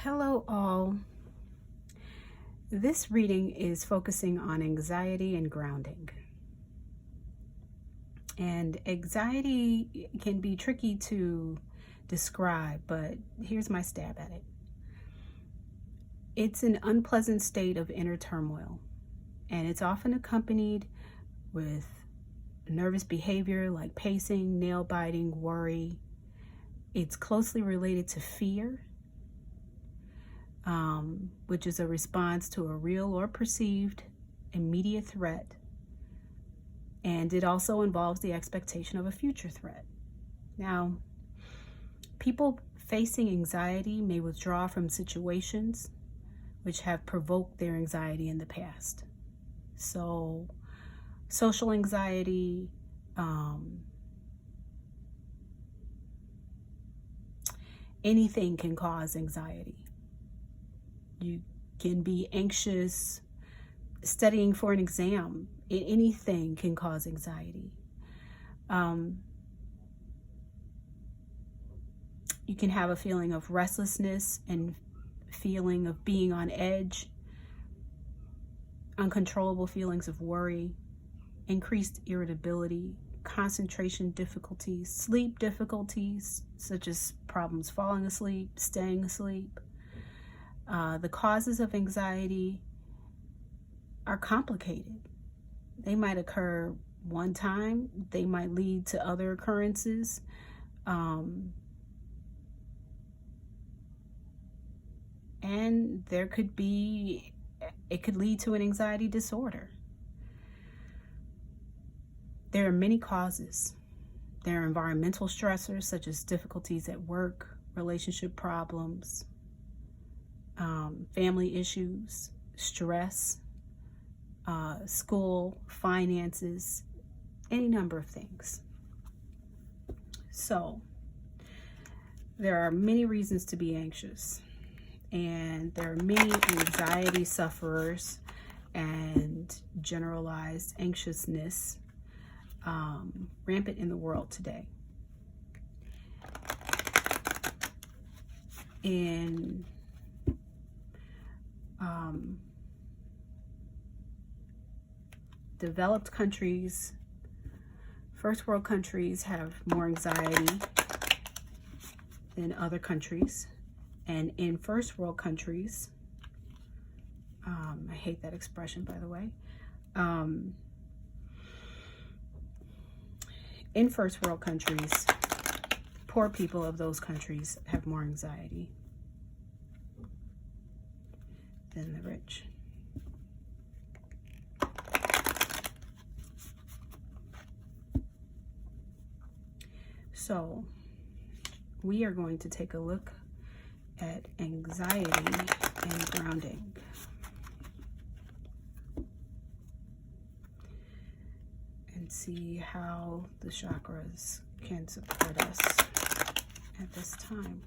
Hello all. This reading is focusing on anxiety and grounding. And anxiety can be tricky to describe, but here's my stab at it. It's an unpleasant state of inner turmoil, and it's often accompanied with nervous behavior like pacing, nail biting, worry. It's closely related to fear, which is a response to a real or perceived immediate threat. And it also involves the expectation of a future threat. Now, people facing anxiety may withdraw from situations which have provoked their anxiety in the past. So, social anxiety, anything can cause anxiety. You can be anxious studying for an exam. Anything can cause anxiety. You can have a feeling of restlessness and feeling of being on edge, uncontrollable feelings of worry, increased irritability, concentration difficulties, sleep difficulties, such as problems falling asleep, staying asleep. The causes of anxiety are complicated. They might occur one time. They might lead to other occurrences. And it could lead to an anxiety disorder. There are many causes. There are environmental stressors such as difficulties at work, relationship problems, family issues, stress, school, finances, any number of things. So there are many reasons to be anxious, and there are many anxiety sufferers and generalized anxiousness rampant in the world today. In developed countries, first world countries have more anxiety than other countries. And in first world countries, I hate that expression, by the way. In first world countries, poor people of those countries have more anxiety than the rich. So we are going to take a look at anxiety and grounding. And see how the chakras can support us at this time.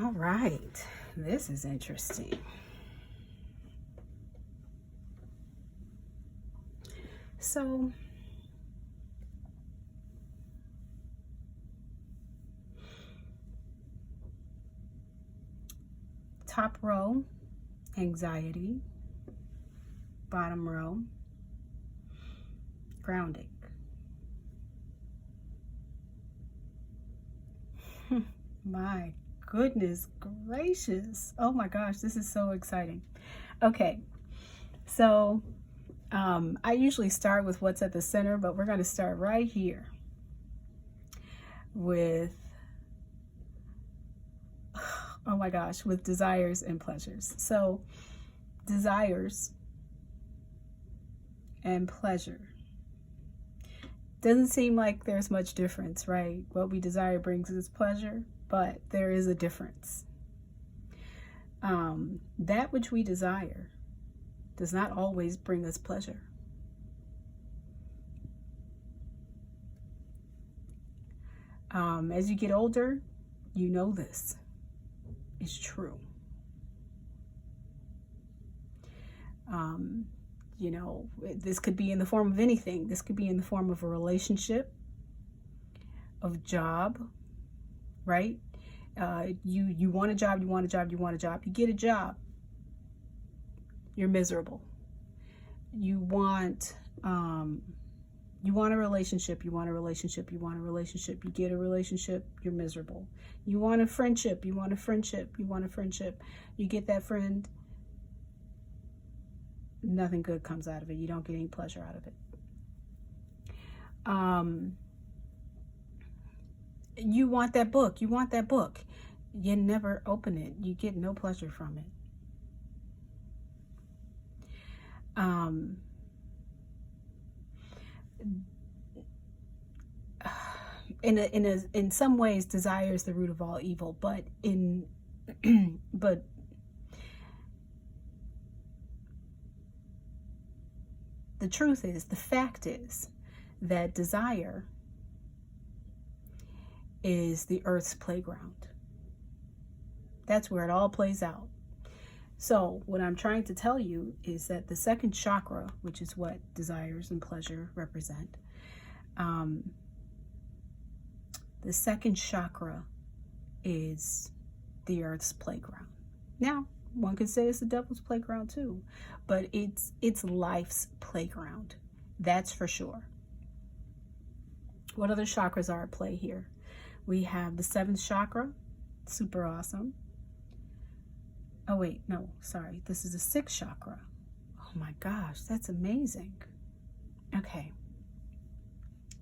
All right, this is interesting. So, top row, anxiety. Bottom row, grounding. My goodness gracious. Oh my gosh, this is so exciting. Okay, so I usually start with what's at the center, but we're going to start right here with, oh my gosh, with desires and pleasures. So desires and pleasure Doesn't seem like there's much difference, right? What we desire brings us pleasure, but there is a difference. That which we desire does not always bring us pleasure. As you get older, you know this is true. You know, this could be in the form of anything. This could be in the form of a relationship, of job, right? You want a job, you want a job, you want a job. You get a job, you're miserable. You want a relationship, you want a relationship, you want a relationship. You get a relationship, you're miserable. You want a friendship, you want a friendship, you want a friendship. You get that friend, nothing good comes out of it. You don't get any pleasure out of it. You want that book. You want that book. You never open it. You get no pleasure from it. In some ways, desire is the root of all evil, but the truth is, the fact is that desire is the earth's playground. That's where it all plays out. So what I'm trying to tell you is that the second chakra, which is what desires and pleasure represent, the second chakra is the earth's playground. Now, one could say it's the devil's playground too, but it's life's playground. That's for sure. What other chakras are at play here? We have the seventh chakra, super awesome. Oh wait, no, sorry. This is the sixth chakra. Oh my gosh, that's amazing. Okay.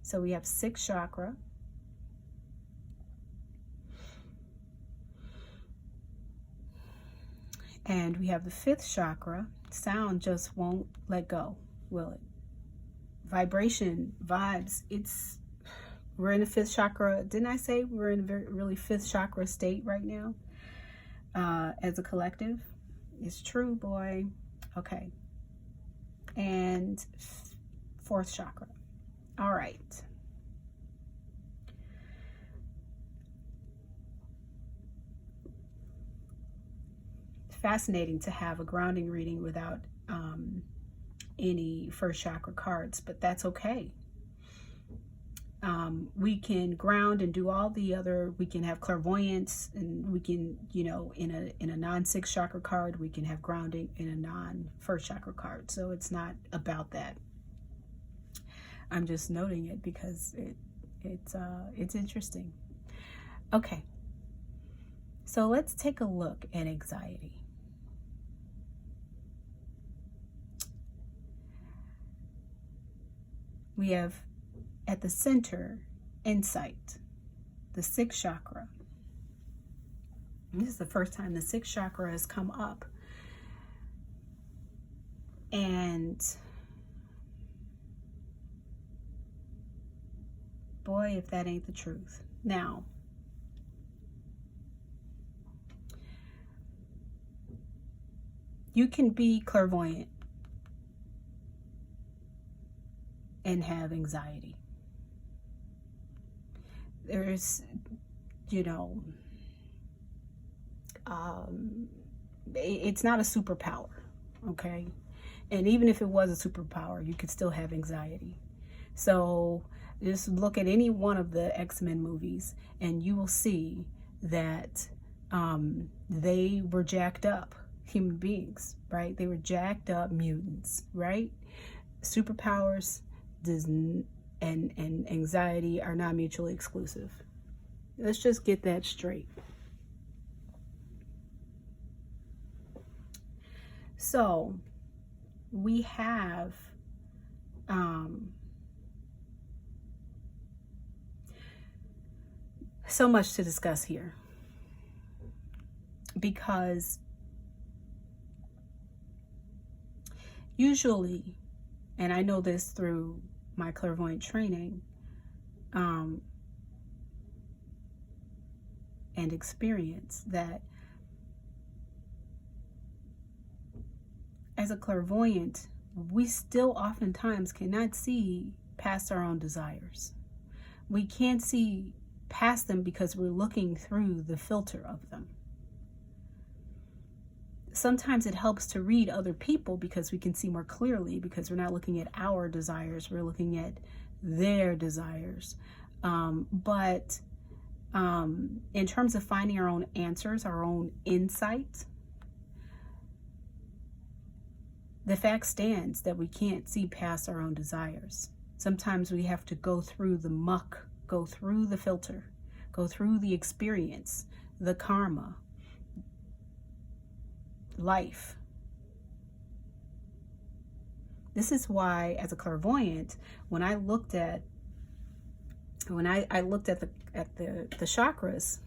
So we have sixth chakra. And we have the fifth chakra. Sound just won't let go, will it? Vibration, vibes, we're in the fifth chakra. Didn't I say we're in a really fifth chakra state right now? As a collective. It's true, boy. Okay. And fourth chakra. All right. Fascinating to have a grounding reading without any first chakra cards, but that's okay. We can ground and do all the other, we can have clairvoyance, and we can, you know, in a non-sixth chakra card, we can have grounding in a non-first chakra card. So it's not about that. I'm just noting it because it's interesting. Okay. So let's take a look at anxiety. We have at the center, insight, the sixth chakra. And this is the first time the sixth chakra has come up. And boy, if that ain't the truth. Now, you can be clairvoyant and have anxiety. There's, you know, it's not a superpower, okay? And even if it was a superpower, you could still have anxiety. So just look at any one of the X-Men movies and you will see that they were jacked up human beings, right? They were jacked up mutants, right? Superpowers and anxiety are not mutually exclusive. Let's just get that straight. So we have so much to discuss here, because usually, and I know this through my clairvoyant training and experience, that as a clairvoyant, we still oftentimes cannot see past our own desires. We can't see past them because we're looking through the filter of them. Sometimes it helps to read other people because we can see more clearly, because we're not looking at our desires, we're looking at their desires. But in terms of finding our own answers, our own insight, the fact stands that we can't see past our own desires. Sometimes we have to go through the muck, go through the filter, go through the experience, the karma, life. This is why, as a clairvoyant, when I looked at the chakras,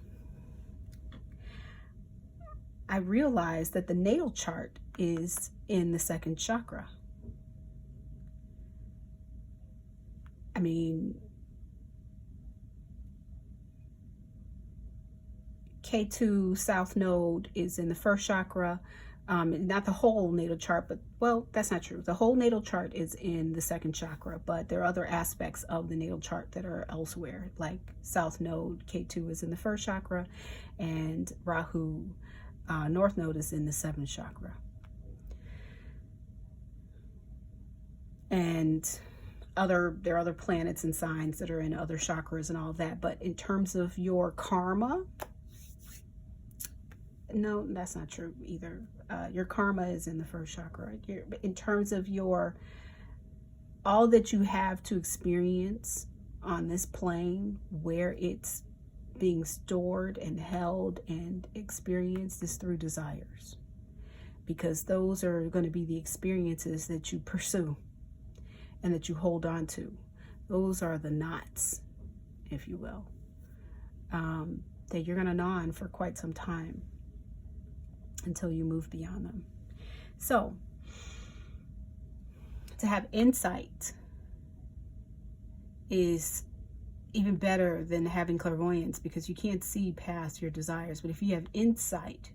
I realized that the natal chart is in the second chakra. I mean, K2 South Node is in the first chakra. Not the whole natal chart, but, well, that's not true. The whole natal chart is in the second chakra, but there are other aspects of the natal chart that are elsewhere, like South Node, K2 is in the first chakra, and Rahu, North Node is in the seventh chakra. And there are other planets and signs that are in other chakras and all that. But in terms of your karma, no, that's not true either. Your karma is in the first chakra. In terms of all that you have to experience on this plane, where it's being stored and held and experienced, is through desires. Because those are going to be the experiences that you pursue and that you hold on to. Those are the knots, if you will, that you're going to gnaw on for quite some time until you move beyond them. So, to have insight is even better than having clairvoyance, because you can't see past your desires. But if you have insight,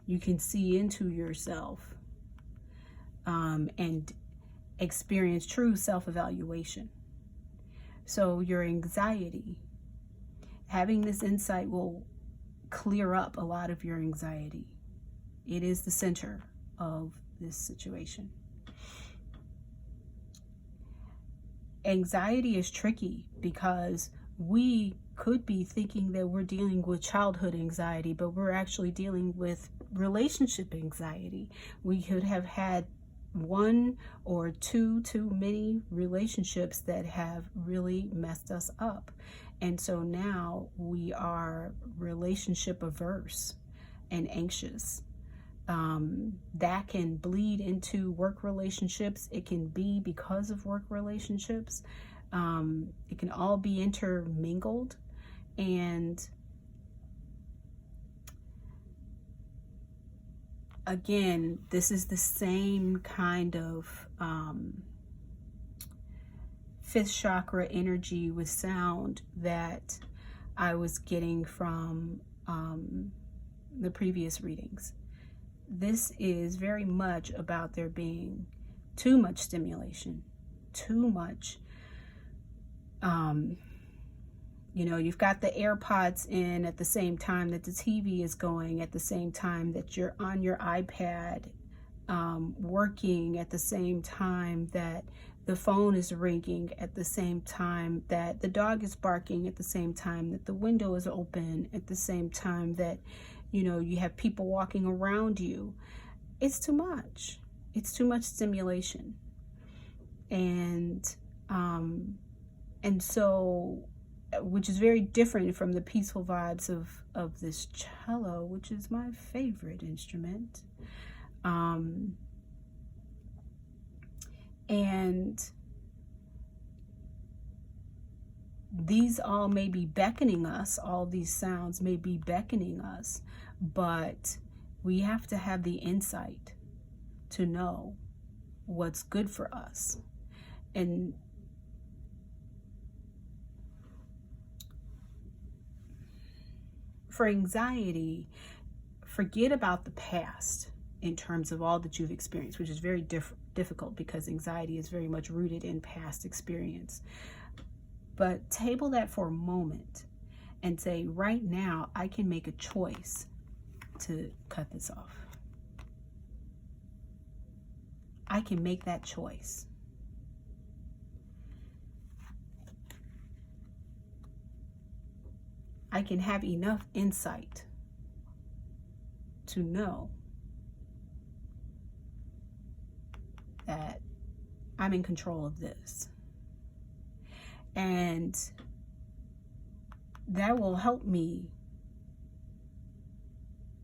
you can see into yourself and experience true self-evaluation. So your anxiety, having this insight will clear up a lot of your anxiety. It is the center of this situation. Anxiety is tricky because we could be thinking that we're dealing with childhood anxiety, but we're actually dealing with relationship anxiety. We could have had one or two too many relationships that have really messed us up. And so now we are relationship averse and anxious. That can bleed into work relationships. It can be because of work relationships. It can all be intermingled. And again, this is the same kind of fifth chakra energy with sound that I was getting from the previous readings. This is very much about there being too much stimulation, too much, you've got the AirPods in at the same time that the TV is going, at the same time that you're on your iPad, working, at the same time that the phone is ringing, at the same time that the dog is barking, at the same time that the window is open, at the same time that you have people walking around you. It's too much. It's too much stimulation. And so, which is very different from the peaceful vibes of this cello, which is my favorite instrument. And these all may be beckoning us, all these sounds may be beckoning us, but we have to have the insight to know what's good for us. And For anxiety, forget about the past in terms of all that you've experienced, which is very difficult because anxiety is very much rooted in past experience. But table that for a moment and say, right now, I can make a choice to cut this off. I can make that choice. I can have enough insight to know that I'm in control of this. And that will help me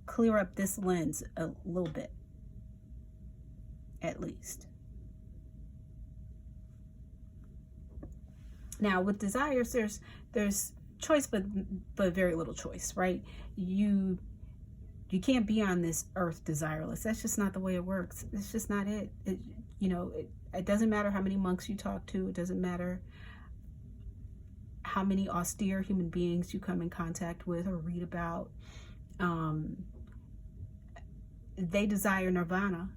clear up this lens a little bit, at least. Now, with desires, there's choice, but very little choice, right? You can't be on this earth desireless. That's just not the way it works. It's just not it. It doesn't matter how many monks you talk to. It doesn't matter how many austere human beings you come in contact with or read about. They desire nirvana.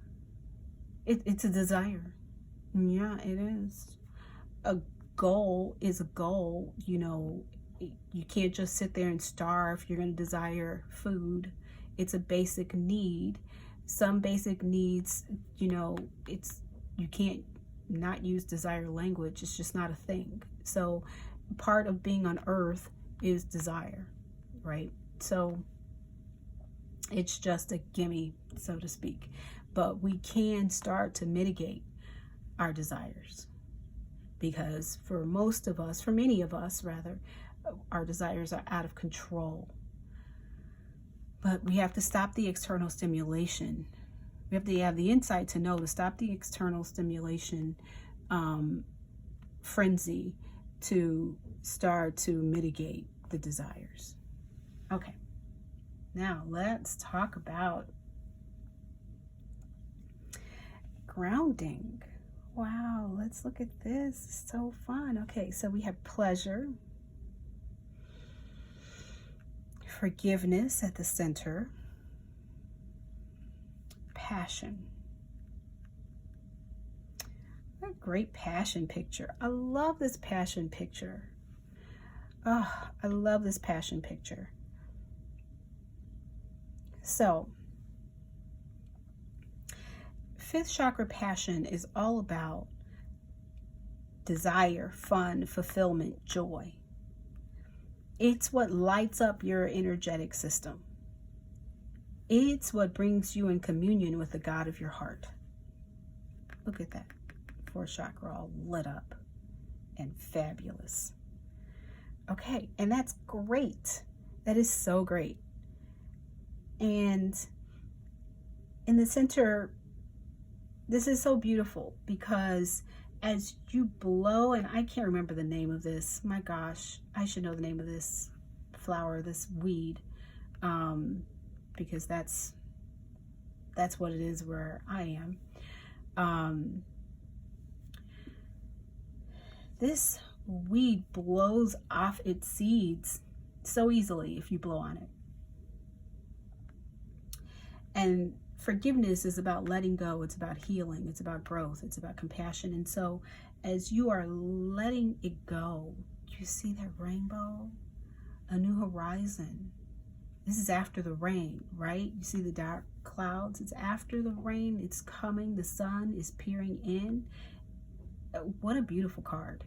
It's a desire. Yeah, it is. A goal is a goal. You can't just sit there and starve. You're going to desire food. It's a basic need. Some basic needs, you can't not use desire language. It's just not a thing. So part of being on earth is desire, right? So it's just a gimme, so to speak. But we can start to mitigate our desires, because for most of us, for many of us rather, our desires are out of control. But we have to stop the external stimulation. We have to have the insight to know to stop the external stimulation frenzy to start to mitigate the desires. Okay, now let's talk about grounding. Wow, let's look at this. It's so fun. Okay, so we have pleasure, forgiveness at the center, passion. What a great passion picture. I love this passion picture. Oh, I love this passion picture. So, fifth chakra passion is all about desire, fun, fulfillment, joy. It's what lights up your energetic system. It's what brings you in communion with the God of your heart. Look at that. Fourth chakra all lit up and fabulous. Okay, and that's great. That is so great. And in the center, this is so beautiful because as you blow, and I can't remember the name of this. My gosh, I should know the name of this flower, this weed, because that's what it is where I am. This weed blows off its seeds so easily if you blow on it. And forgiveness is about letting go. It's about healing. It's about growth. It's about compassion. And so as you are letting it go, you see that rainbow? A new horizon. This is after the rain, right? You see the dark clouds? It's after the rain. It's coming. The sun is peering in. What a beautiful card.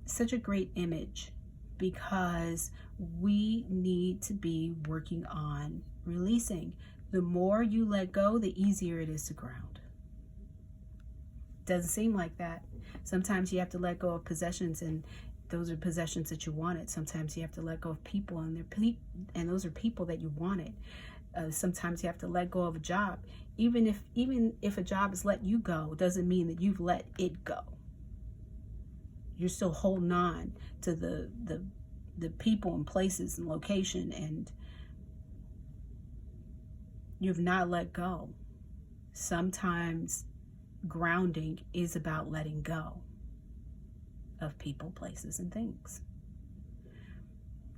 Such a great image, because we need to be working on releasing. The more you let go, the easier it is to ground. Doesn't seem like that. Sometimes you have to let go of possessions, and those are possessions that you wanted. Sometimes you have to let go of people, and those are people that you wanted. Sometimes you have to let go of a job. Even if a job has let you go, doesn't mean that you've let it go. You're still holding on to the people and places and location, and you've not let go. Sometimes grounding is about letting go of people, places, and things.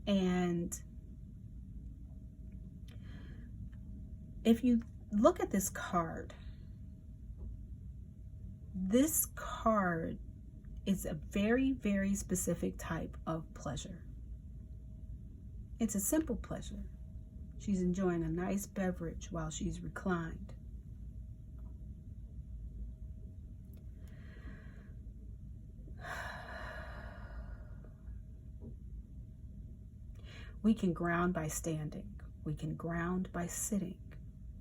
And if you look at this card is a very, very specific type of pleasure. It's a simple pleasure. She's enjoying a nice beverage while she's reclined. We can ground by standing. We can ground by sitting.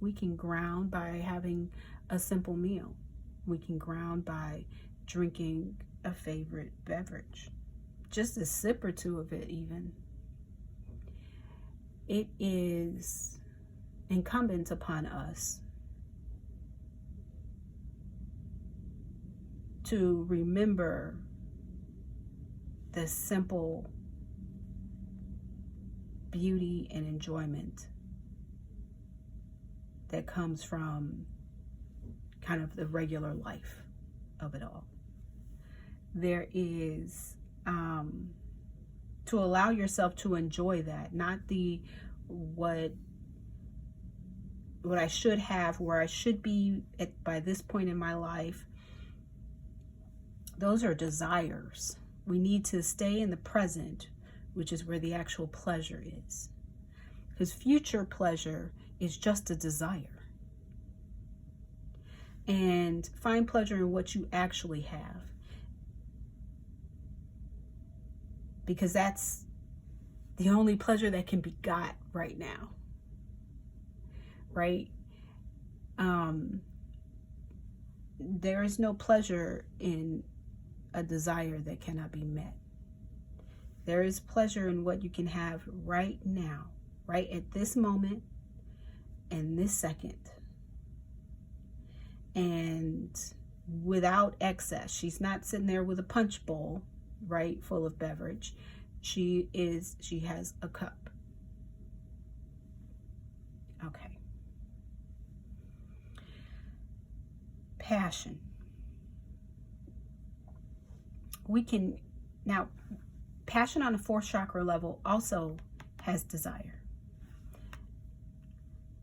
We can ground by having a simple meal. We can ground by drinking a favorite beverage. Just a sip or two of it even. It is incumbent upon us to remember the simple beauty and enjoyment that comes from kind of the regular life of it all. There is to allow yourself to enjoy that, not the what I should have, where I should be by this point in my life. Those are desires. We need to stay in the present, which is where the actual pleasure is. Because future pleasure is just a desire. And find pleasure in what you actually have. Because that's the only pleasure that can be got right now. Right? There is no pleasure in a desire that cannot be met. There is pleasure in what you can have right now, right at this moment and this second. And without excess. She's not sitting there with a punch bowl, right, full of beverage. She has a cup. Okay. Passion. Passion on a 4th chakra level also has desire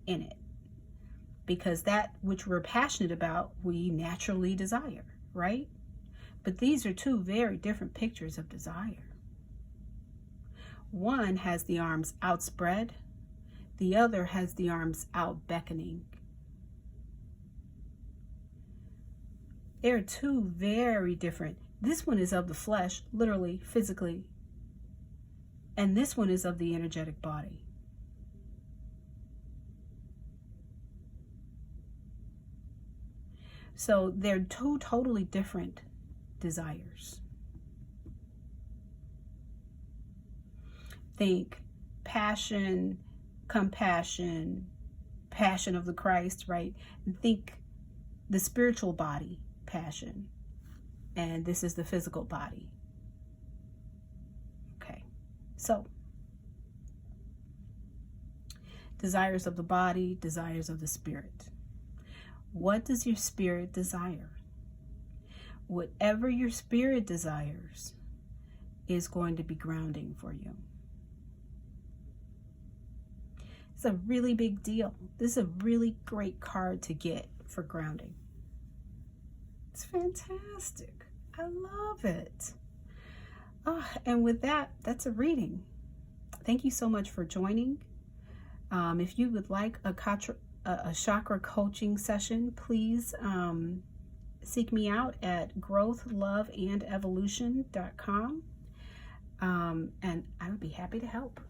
in it. Because that which we're passionate about, we naturally desire, right? But these are two very different pictures of desire. One has the arms outspread. The other has the arms out beckoning. They're two very different. This one is of the flesh, literally, physically. And this one is of the energetic body. So they're two totally different desires. Think passion, compassion, passion of the Christ, right? And think the spiritual body, passion. And this is the physical body. Okay, so desires of the body, desires of the spirit. What does your spirit desire? Whatever your spirit desires is going to be grounding for you. It's a really big deal. This is a really great card to get for grounding. It's fantastic. I love it. Oh, and with that, that's a reading. Thank you so much for joining. If you would like a chakra coaching session, please seek me out at growthloveandevolution.com, and I would be happy to help.